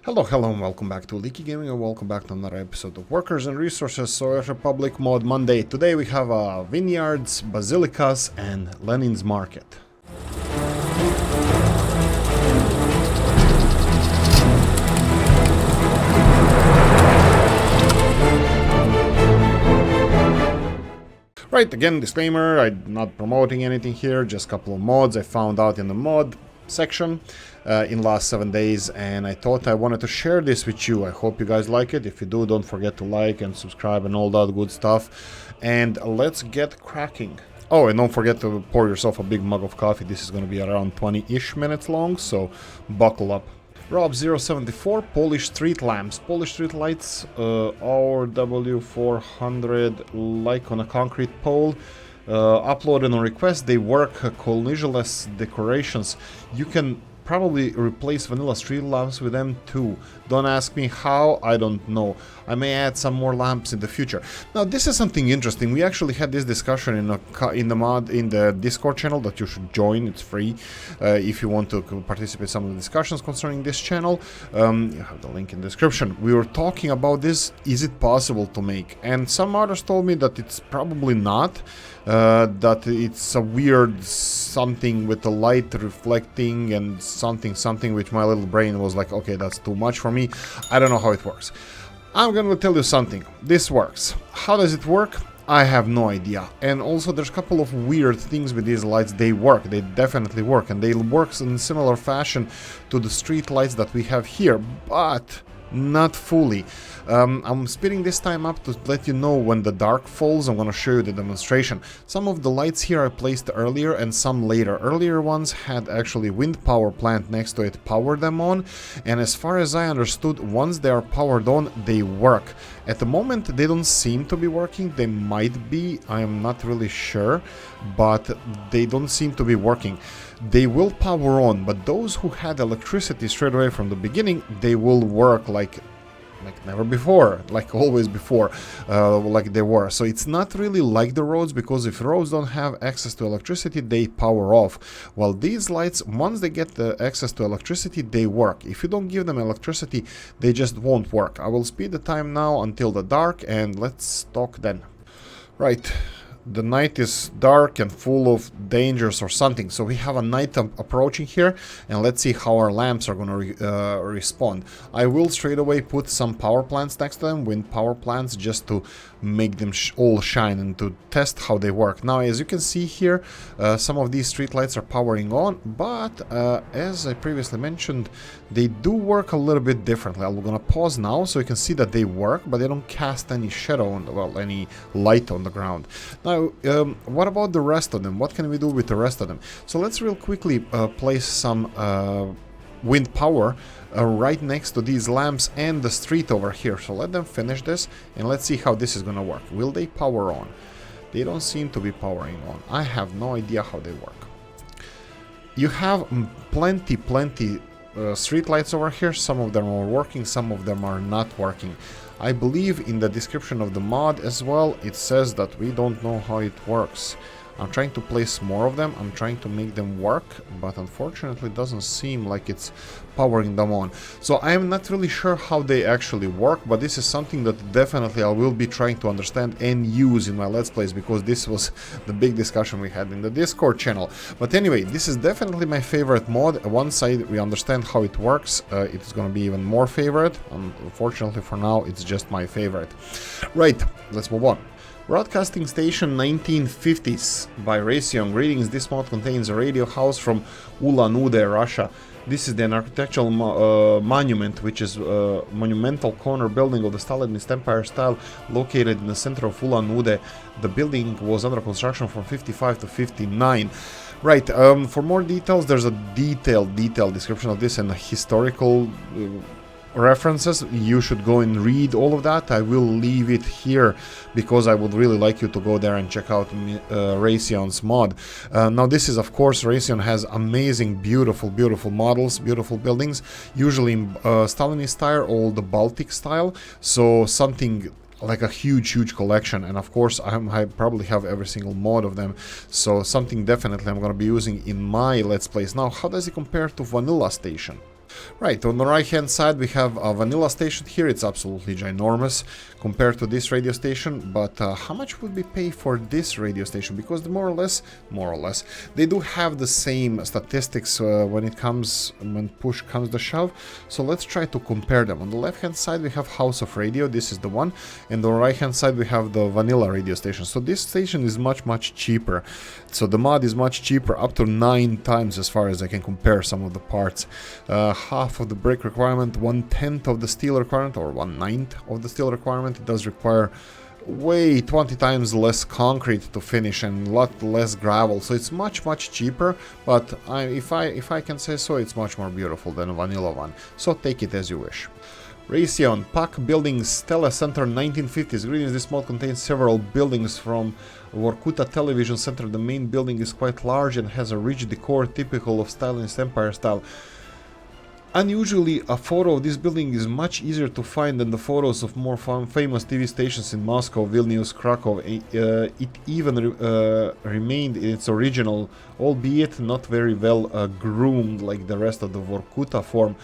Hello, and welcome back to Oolykee Gaming, and welcome back to another episode of Workers and Resources Soviet Republic Mod Monday. Today we have Vineyards, Basilicas, and Lenin's Market. Right, again, disclaimer, I'm not promoting anything here, just a couple of mods I found out in the mod section in last 7 days, and I thought I wanted to share this with you. I hope you guys like it. If you do, don't forget to like and subscribe and all that good stuff. And let's get cracking. Oh, and don't forget to pour yourself a big mug of coffee. This is going to be around 20-ish minutes long, so buckle up. Rob074, Polish street lamps. Polish street lights, RW400, like on a concrete pole. Uploaded on request. They work, collisionless decorations. You can probably replace vanilla street lamps with them too. Don't ask me how, I don't know. I may add some more lamps in the future. Now this is something interesting. We actually had this discussion in the Discord channel that you should join. It's free if you want to participate in some of the discussions concerning this channel. You have the link in the description. We were talking about this. Is it possible to make? And some others told me that it's probably not. That it's a weird something with the light reflecting and something which my little brain was like, okay, that's too much for me. I don't know how it works. I'm gonna tell you something. This works. How does it work? I have no idea. And also there's a couple of weird things with these lights. They work. They definitely work. And they work in similar fashion to the street lights that we have here. But not fully. I'm speeding this time up to let you know when the dark falls. I'm going to show you the demonstration. Some of the lights here I placed earlier and some later. Earlier ones had actually wind power plant next to it, power them on, and as far as I understood, once they are powered on, they work. At the moment they don't seem to be working. They might be, I am not really sure, but they don't seem to be working. They will power on, but those who had electricity straight away from the beginning, they will work like never before, like always before, like they were. So it's not really like the roads, because if roads don't have access to electricity, they power off. While these lights, once they get the access to electricity, they work. If you don't give them electricity, they just won't work. I will speed the time now until the dark, and let's talk then. Right. The night is dark and full of dangers or something, so we have a night approaching here, and let's see how our lamps are going to respond. I will straight away put some power plants next to them, wind power plants, just to make them all shine and to test how they work. Now, as you can see here, some of these street lights are powering on, but as I previously mentioned, they do work a little bit differently. I'm going to pause now so you can see that they work, but they don't cast any shadow on any light on the ground. Now, what about the rest of them? What can we do with the rest of them? So let's real quickly place some wind power right next to these lamps and the street over here. So let them finish this, and let's see how this is gonna work. Will they power on? They don't seem to be powering on. I have no idea how they work. You have plenty street lights over here. Some of them are working, some of them are not working. I believe in the description of the mod as well, it says that we don't know how it works. I'm trying to place more of them, I'm trying to make them work, but unfortunately it doesn't seem like it's powering them on. So I am not really sure how they actually work, but this is something that definitely I will be trying to understand and use in my Let's Plays, because this was the big discussion we had in the Discord channel. But anyway, this is definitely my favorite mod. Once we understand how it works, it's gonna be even more favorite. Unfortunately for now, it's just my favorite. Right, let's move on. Broadcasting Station 1950s by Raytheon. Greetings, this mod contains a radio house from Ulan-Ude, Russia. This is an architectural monument, which is a monumental corner building of the Stalinist Empire style located in the center of Ulan-Ude. The building was under construction from 55 to 59. Right, for more details, there's a detailed description of this and a historical references. You should go and read all of that. I will leave it here because I would really like you to go there and check out Raytheon's mod. Now this is, of course, Raytheon has amazing, beautiful models, beautiful buildings, usually in Stalinist style or the Baltic style, so something like a huge collection. And of course I probably have every single mod of them, so something definitely I'm going to be using in my Let's Plays. Now, how does it compare to Vanilla Station? Right, on the right hand side we have a vanilla station here. It's absolutely ginormous compared to this radio station, but how much would we pay for this radio station? Because more or less, they do have the same statistics when push comes to shove. So let's try to compare them. On the left hand side we have House of Radio, this is the one, and on the right hand side we have the vanilla radio station. So this station is much cheaper. So the mod is much cheaper, up to 9 times as far as I can compare some of the parts. Half of the brick requirement, 1/10 of the steel requirement, or 1/9 of the steel requirement. It does require way 20 times less concrete to finish and a lot less gravel, so it's much cheaper. But if I can say so, it's much more beautiful than a vanilla one. So take it as you wish. Raytheon Pack Buildings Telecentre 1950s. Greetings, this mod contains several buildings from Vorkuta Television Center. The main building is quite large and has a rich decor typical of Stalinist Empire style. Unusually, a photo of this building is much easier to find than the photos of more famous TV stations in Moscow, Vilnius, Krakow. It even remained in its original, albeit not very well groomed like the rest of the Vorkuta form.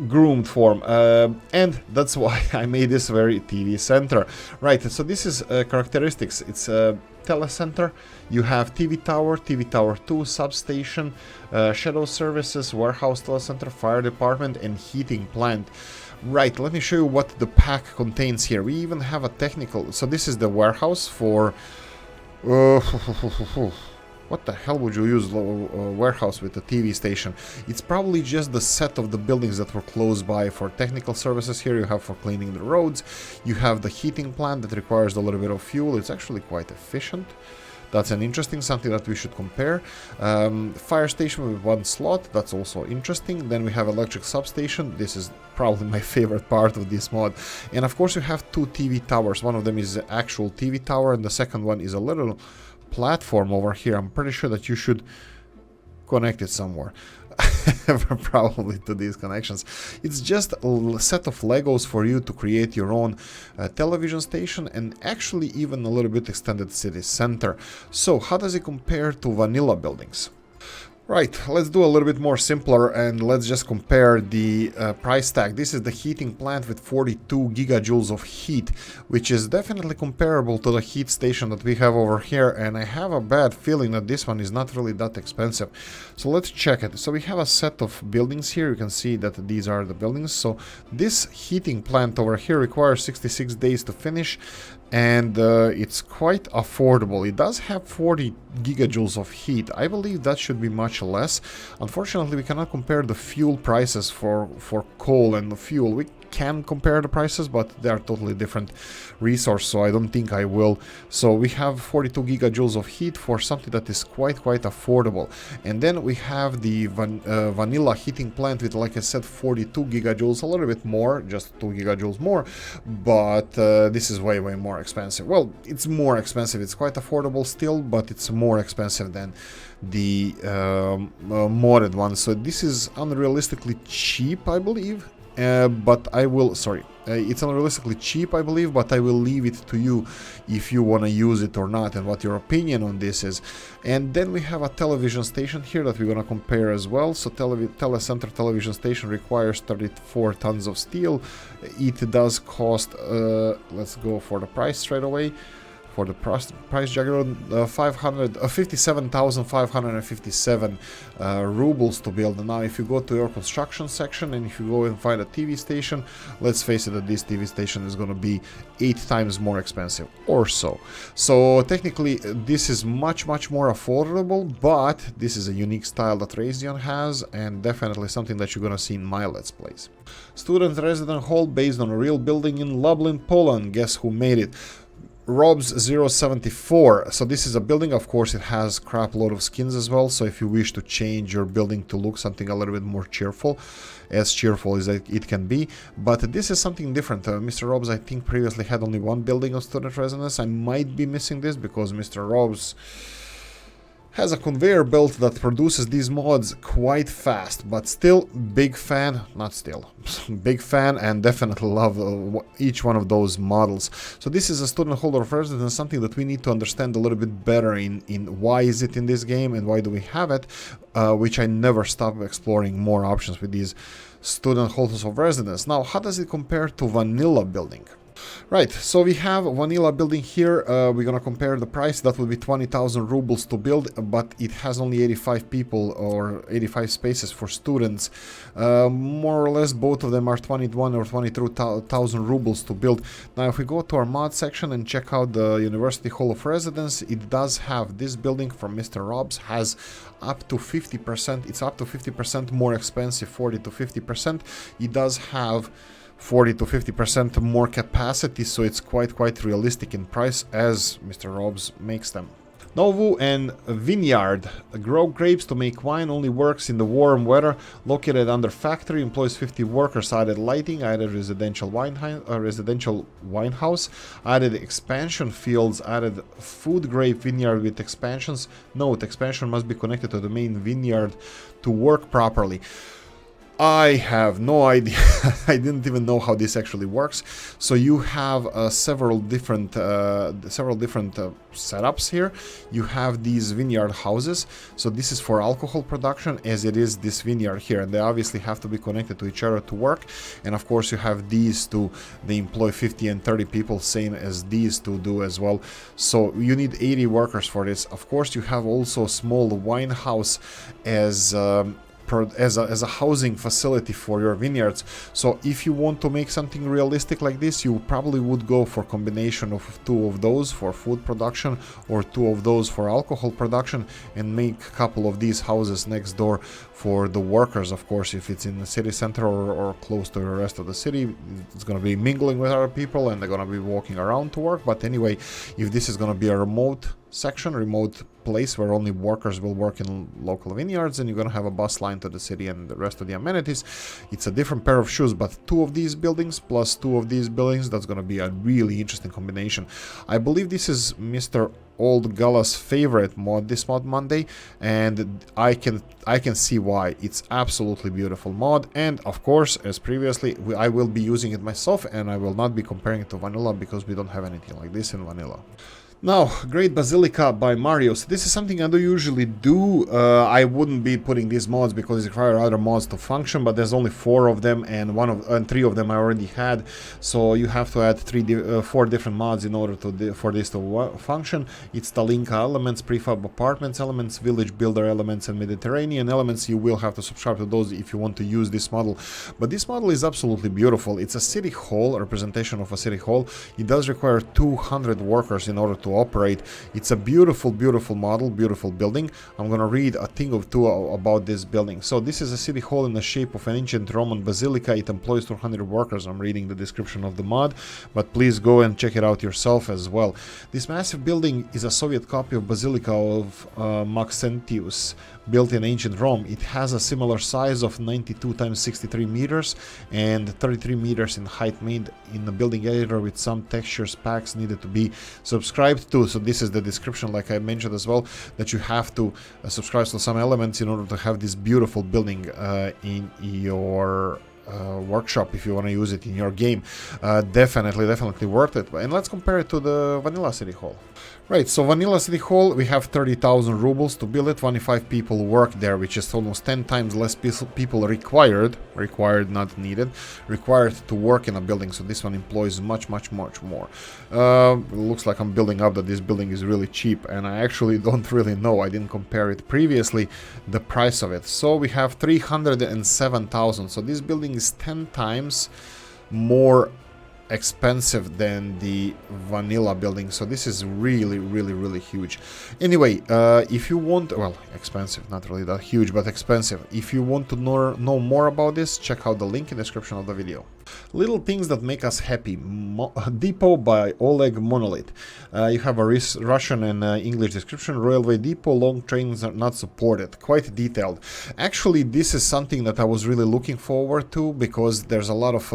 Groomed form, and that's why I made this very TV center. Right, so this is characteristics. It's a Telecentre. You have TV Tower 2, substation, shadow services, warehouse, Telecentre, fire department, and heating plant. Right, let me show you what the pack contains here. We even have a technical, so this is the warehouse for what the hell would you use a warehouse with a TV station? It's probably just the set of the buildings that were close by. For technical services here you have for cleaning the roads. You have the heating plant that requires a little bit of fuel. It's actually quite efficient. That's an interesting, something that we should compare. Fire station with 1 slot, that's also interesting. Then we have electric substation. This is probably my favorite part of this mod. And of course you have 2 TV towers. One of them is the actual TV tower and the second one is a little platform over here. I'm pretty sure that you should connect it somewhere. Probably to these connections. It's just a set of Legos for you to create your own television station and actually even a little bit extended city center. So how does it compare to vanilla buildings? Right, let's do a little bit more simpler and let's just compare the price tag. This is the heating plant with 42 gigajoules of heat, which is definitely comparable to the heat station that we have over here, and I have a bad feeling that this one is not really that expensive. So let's check it. So we have a set of buildings here. You can see that these are the buildings. So this heating plant over here requires 66 days to finish, and it's quite affordable. It does have 40 gigajoules of heat. I believe that should be much less. Unfortunately, we cannot compare the fuel prices for coal and the fuel. We can compare the prices, but they are totally different resource, so I don't think I will. So we have 42 gigajoules of heat for something that is quite affordable. And then we have the vanilla heating plant with, like I said, 42 gigajoules, a little bit more, just 2 gigajoules more, but this is way more expensive. Well, it's more expensive. It's quite affordable still, but it's more expensive than the modded one. So this is unrealistically cheap, I believe. But I will, it's unrealistically cheap, I believe, but I will leave it to you if you want to use it or not and what your opinion on this is. And then we have a television station here that we're going to compare as well. So Telecentre television station requires 34 tons of steel. It does cost, let's go for the price straight away. For the price juggernaut, 57,557 rubles to build. And now if you go to your construction section and if you go and find a TV station, let's face it that this TV station is going to be 8 times more expensive or so. So technically this is much more affordable, but this is a unique style that Raytheon has and definitely something that you're going to see in my Let's Plays. Student resident hall based on a real building in Lublin, Poland. Guess who made it? Robs 074. So this is a building. Of course it has crap load of skins as well, so if you wish to change your building to look something a little bit more cheerful as it can be, but this is something different. Mr. Robs, I think, previously had only one building of student residence. I might be missing this because Mr. Robs Has a conveyor belt that produces these mods quite fast, but still big fan, not still, big fan, and definitely love each one of those models. So this is a student holder of residence, something that we need to understand a little bit better in why is it in this game and why do we have it, which I never stop exploring more options with these student holders of residence. Now, how does it compare to vanilla building? Right, so we have vanilla building here. We're gonna compare the price. That would be 20,000 rubles to build, but it has only 85 people or 85 spaces for students. More or less both of them are 21 or 22,000 rubles to build. Now if we go to our mod section and check out the University Hall of Residence, it does have this building from Mr. Rob's, has up to 50%. It's up to 50% more expensive, 40 to 50%. It does have 40 to 50% more capacity, so it's quite realistic in price as Mr. Rob's makes them. Novu and Vineyard grow grapes to make wine, only works in the warm weather, located under factory, employs 50 workers, added lighting, added residential wine house, added expansion fields, added food grape vineyard with expansions. Note, expansion must be connected to the main vineyard to work properly. I have no idea. I didn't even know how this actually works. So you have several different setups here. You have these vineyard houses. So this is for alcohol production, as it is this vineyard here, and they obviously have to be connected to each other to work. And of course you have these two. They employ 50 and 30 people, same as these two do as well. So you need 80 workers for this. Of course you have also a small wine house as a housing facility for your vineyards. So if you want to make something realistic like this, you probably would go for combination of two of those for food production or two of those for alcohol production, and make a couple of these houses next door for the workers. Of course, if it's in the city center or close to the rest of the city, it's going to be mingling with other people and they're going to be walking around to work. But anyway, if this is going to be a remote section, remote place where only workers will work in local vineyards, and you're going to have a bus line to the city and the rest of the amenities, it's a different pair of shoes. But two of these buildings plus two of these buildings, that's going to be a really interesting combination. I believe this is Mr. Old Gala's favorite mod, this mod Monday, and I can see why. It's absolutely beautiful mod, and of course, as previously, I will be using it myself, and I will not be comparing it to vanilla because we don't have anything like this in vanilla. Now, Great Basilica by Mario. So this is something I don't usually do. I wouldn't be putting these mods because it requires other mods to function, but there's only 4 of them, and 3 of them I already had. So you have to add 4 different mods in order for this to function. It's Stalinka elements, prefab apartments elements, village builder elements, and Mediterranean elements. You will have to subscribe to those if you want to use this model. But this model is absolutely beautiful. It's a city hall, a representation of a city hall. It does require 200 workers in order to operate. It's a beautiful model, beautiful building. I'm gonna read a thing or two about this building. So this is a city hall in the shape of an ancient Roman basilica. It employs 200 workers. I'm reading the description of the mod, but please go and check it out yourself as well. This massive building is a Soviet copy of Basilica of Maxentius, built in ancient Rome. It has a similar size of 92 times 63 meters and 33 meters in height, made in the building editor with some textures packs needed to be subscribed to. So this is the description, like I mentioned as well, that you have to subscribe to some elements in order to have this beautiful building in your workshop if you want to use it in your game. Definitely worth it. And let's compare it to the vanilla city hall. Right, so vanilla city hall, we have 30,000 rubles to build it. 25 people work there, which is almost 10 times less people required, not needed, required to work in a building. So this one employs much more. It looks like I'm building up that this building is really cheap, and I actually don't really know. I didn't compare it previously, the price of it. So we have 307,000. So this building is 10 times more expensive than the vanilla building. So this is really huge. Anyway, if you want, well, expensive, not really that huge, but expensive. If you want to know more about this, check out the link in the description of the video. Little things that make us happy. Depot by Oleg Monolith. You have a Russian and English description. Railway depot, long trains are not supported. Quite detailed. Actually, this is something that I was really looking forward to, because there's a lot of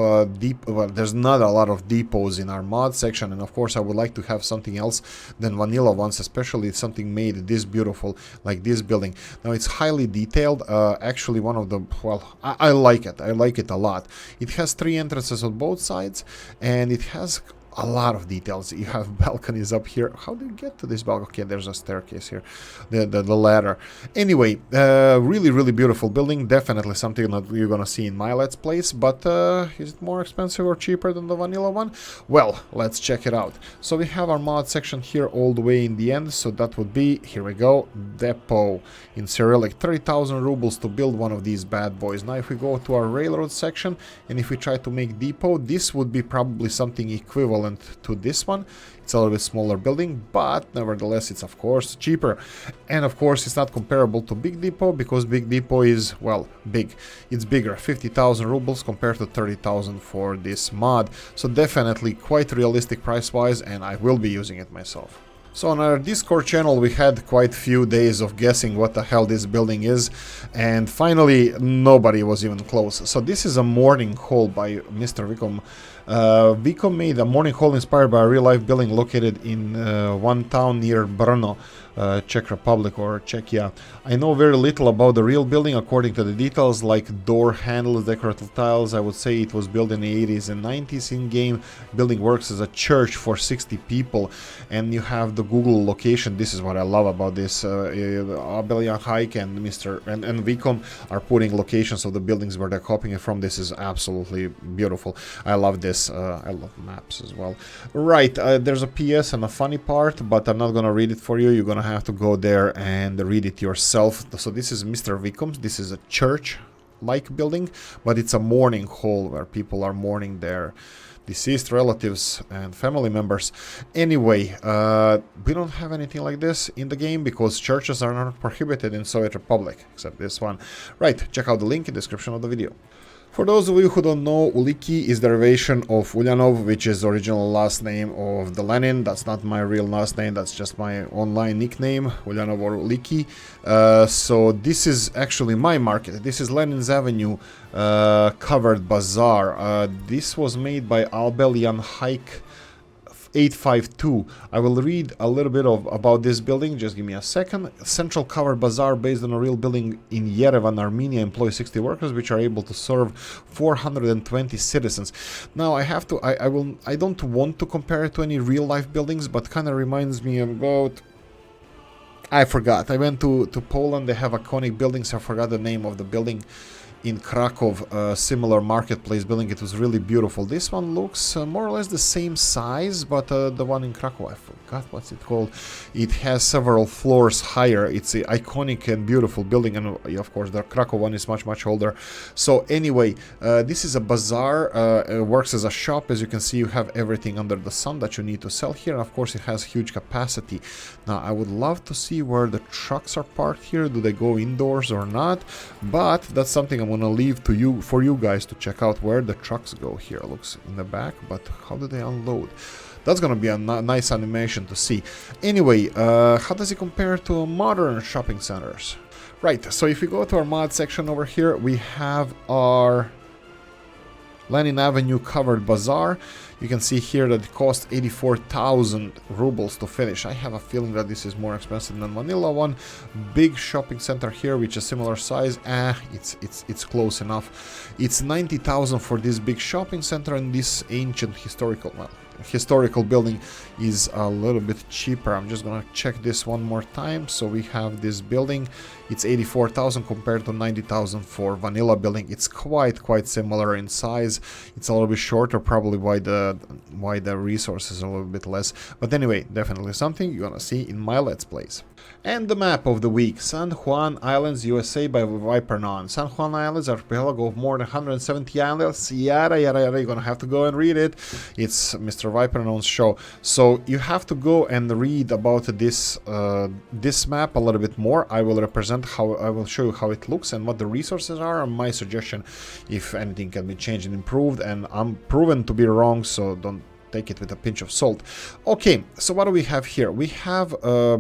there's not a lot of depots in our mod section, and of course I would like to have something else than vanilla ones, especially something made this beautiful like this building. Now it's highly detailed. Actually, one of the, well, I like it. I like it a lot. It has 3 entrances on both sides, and it has a lot of details. You have balconies up here. How do you get to this balcony? Okay, there's a staircase here, the ladder. Anyway, really beautiful building. Definitely something that you're gonna see in my Let's Plays. But is it more expensive or cheaper than the vanilla one? Well, let's check it out. So we have our mod section here all the way in the end. So that would be, here we go, depot in Cyrillic. 30,000 rubles to build one of these bad boys. Now if we go to our railroad section, and if we try to make depot, this would be probably something equivalent to this one. It's a little bit smaller building, but nevertheless it's of course cheaper. And of course it's not comparable to Big Depot, because Big Depot is, well, big. It's bigger, 50,000 rubles compared to 30,000 for this mod. So definitely quite realistic price-wise, and I will be using it myself. So on our Discord channel we had quite few days of guessing what the hell this building is, and finally nobody was even close. So this is a Mourning hall by Mr. Vicom. Vicom made a Mourning hall inspired by a real-life building located in one town near Brno, Czech Republic or Czechia. I know very little about the real building. According to the details, like door handles, decorative tiles, I would say it was built in the 80s and 90s. In-game building works as a church for 60 people, and you have the Google location. This is what I love about this. Abelian Hike and and Vicom are putting locations of the buildings where they're copying it from. This is absolutely beautiful. I love this. I love maps as well. Right, there's a PS and a funny part, but I'm not gonna read it for you. You're gonna have to go there and read it yourself. So this is Mr. Vicom's. This is a church-like building, but it's a mourning hall where people are mourning their deceased relatives and family members. Anyway, we don't have anything like this in the game because churches are not prohibited in Soviet Republic, except this one. Right, check out the link in the description of the video. For those of you who don't know, Oolykee is derivation of Ulyanov, which is the original last name of the Lenin. That's not my real last name, that's just my online nickname, Ulyanov or Oolykee. So this is actually my market. This is Lenin's Avenue covered bazaar. This was made by Albelian Hike 852. I will read a little bit about this building, just give me a second. Central covered bazaar based on a real building in Yerevan, Armenia, employs 60 workers which are able to serve 420 citizens. Now I have to, I don't want to compare it to any real life buildings, but kind of reminds me about, I forgot. I went to Poland, they have iconic buildings, I forgot the name of the building. In Krakow, similar marketplace building. It was really beautiful. This one looks more or less the same size, but the one in Krakow, I forgot what's it called. It has several floors higher. It's an iconic and beautiful building, and of course the Krakow one is much older. So anyway, this is a bazaar. It works as a shop. As you can see, you have everything under the sun that you need to sell here, and of course it has huge capacity. Now I would love to see where the trucks are parked here. Do they go indoors or not? But that's something I'm gonna leave to you, for you guys to check out where the trucks go here. Looks in the back, but how do they unload? That's gonna be a nice animation to see. Anyway, how does it compare to modern shopping centers? Right, so if we go to our mod section over here, we have our Lenin Avenue covered bazaar. You can see here that it cost 84,000 rubles to finish. I have a feeling that this is more expensive than vanilla one. Big shopping center here, which is similar size. It's close enough. It's 90,000 for this big shopping center, and this ancient historical building is a little bit cheaper. I'm just gonna check this one more time. So we have this building, it's 84,000 compared to 90,000 for vanilla building. It's quite similar in size. It's a little bit shorter, probably by the why the resources are a little bit less. But anyway, definitely something you're gonna see in my Let's Plays. And the map of the week, San Juan Islands, USA by Vipernon. San Juan Islands, archipelago of more than 170 islands, yada yada yada, you're gonna have to go and read it. It's Mr. Vipernon's show. So you have to go and read about this this map a little bit more. I will show you how it looks and what the resources are, and my suggestion if anything can be changed and improved, and I'm proven to be wrong, so don't take it with a pinch of salt. Okay, so what do we have here? We have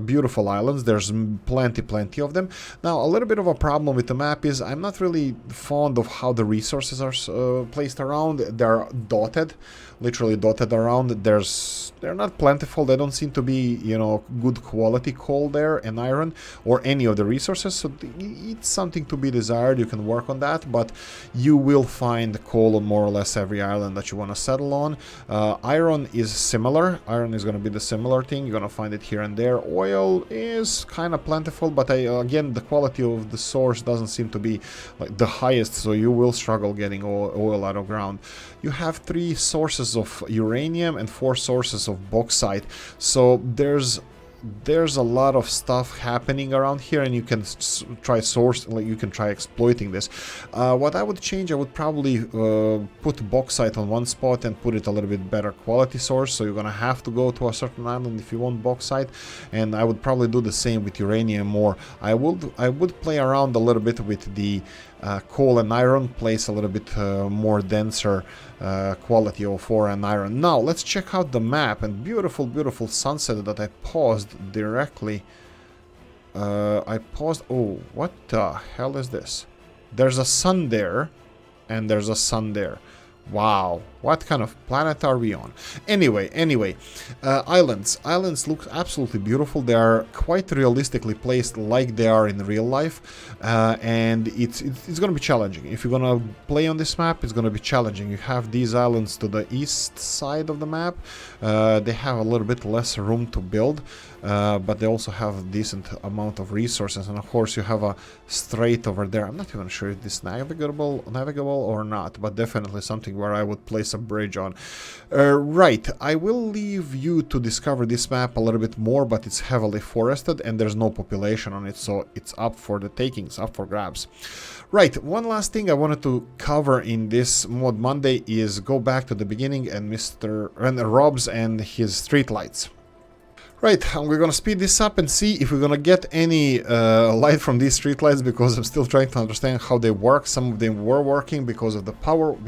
beautiful islands. There's plenty of them. Now, a little bit of a problem with the map is I'm not really fond of how the resources are placed around. They're dotted, literally dotted around. They're not plentiful. They don't seem to be, you know, good quality coal there and iron or any of the resources. So it's something to be desired. You can work on that, but you will find coal on more or less every island that you want to settle on. Iron is similar. Iron is going to be the similar thing. You're going to find it here and there. Oil is kind of plentiful, but again, the quality of the source doesn't seem to be like the highest, so you will struggle getting oil out of ground. You have 3 sources of uranium and 4 sources of bauxite. So there's a lot of stuff happening around here, and you can you can try exploiting this. What I would change, I would probably put bauxite on one spot and put it a little bit better quality source, so you're gonna have to go to a certain island if you want bauxite, and I would probably do the same with uranium more. I would play around a little bit with the coal and iron, place a little bit more denser quality of ore and iron. Now let's check out the map, and beautiful sunset that I paused directly. Oh, what the hell is this? There's a sun there and there's a sun there. Wow, what kind of planet are we on? Anyway, islands look absolutely beautiful. They are quite realistically placed, like they are in real life, and it's going to be challenging. If you're going to play on this map, it's going to be challenging. You have these islands to the east side of the map. They have a little bit less room to build, but they also have a decent amount of resources, and of course you have a strait over there. I'm not even sure if this is navigable or not, but definitely something where I would place a bridge on. Right, I will leave you to discover this map a little bit more, but it's heavily forested and there's no population on it, so it's up for the takings, up for grabs. Right, one last thing I wanted to cover in this Mod Monday is go back to the beginning and Rob's and his streetlights. Right, we're gonna speed this up and see if we're gonna get any light from these streetlights, because I'm still trying to understand how they work. Some of them were working because of the power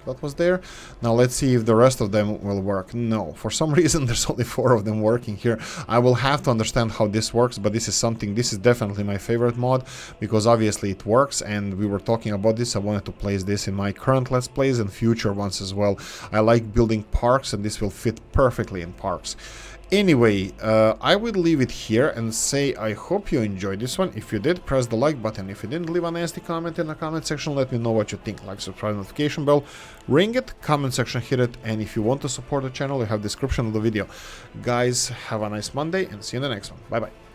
that was there. Now let's see if the rest of them will work. No, for some reason there's only 4 of them working here. I will have to understand how this works, but this is definitely my favorite mod, because obviously it works, and we were talking about this. I wanted to place this in my current Let's Plays and future ones as well. I like building parks, and this will fit perfectly in parks. Anyway, I will leave it here and say I hope you enjoyed this one. If you did, press the like button. If you didn't, leave a nasty comment in the comment section. Let me know what you think. Like, subscribe, notification bell, ring it, comment section, hit it. And if you want to support the channel, you have description of the video. Guys, have a nice Monday and see you in the next one. Bye bye.